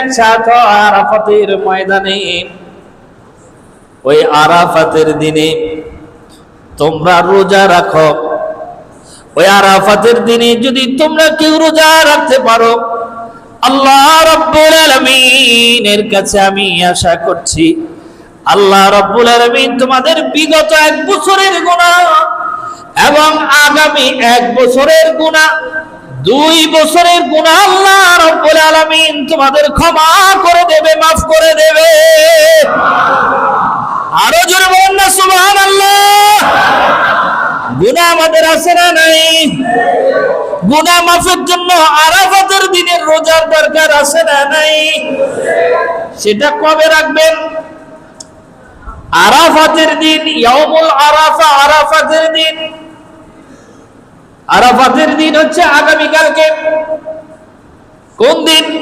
একসাথ আরাফাতের ময়দানে। ওই আরাফাতের দিনে তোমরা রোজা রাখো। ওই আরাফাতের দিনে যদি তোমরা কেউ রোজা রাখতে পারো, আল্লাহ রাব্বুল আলামিনের কাছে আমি আশা করছি আল্লাহ রাব্বুল আলামিন তোমাদের বিগত 1 বছরের গুনাহ এবং আগামী 1 বছরের গুনাহ, 2 বছরের গুনাহ আল্লাহ রাব্বুল আলামিন তোমাদের ক্ষমা করে দেবে, মাফ করে দেবে। আরো জোরে বলুন না সুবহানাল্লাহ। গুনাহ আমাদের আছে না নাই? গুনাহ মাফের জন্য আরাফাতের দিনের রোজার দরকার আছে না নাই? সেটা কবে রাখবেন? আরাফাতের দিন, ইয়াউমুল আরাফা, আরাফাতের দিন। আরাফাতের দিন হচ্ছে আগামীকালকে। কোন দিন?